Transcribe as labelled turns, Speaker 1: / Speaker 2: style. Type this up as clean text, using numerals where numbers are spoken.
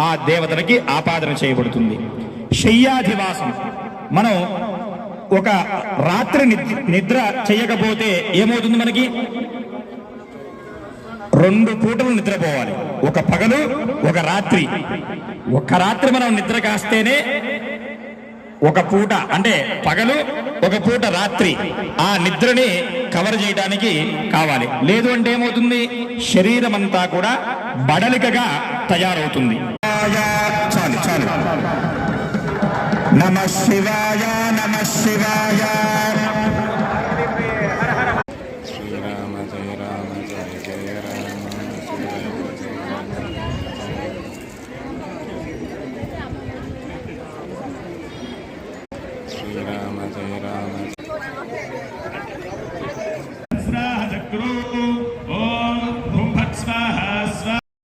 Speaker 1: ఆ దేవతలకి ఆపాదన చేయబడుతుంది. శయ్యాధివాసం, మనం ఒక రాత్రి నిద్ర చేయకపోతే ఏమవుతుంది? మనకి 2 పూటలు నిద్రపోవాలి, ఒక పగలు ఒక రాత్రి. ఒక రాత్రి మనం నిద్ర కాస్తేనే ఒక పూట, అంటే పగలు ఒక పూట రాత్రి, ఆ నిద్రని కవర్ చేయడానికి కావాలి. లేదు అంటే ఏమవుతుంది? శరీరం అంతా కూడా బడలికగా తయారవుతుంది. చాలు చాలు. నమః శివాయ, నమః శివాయ.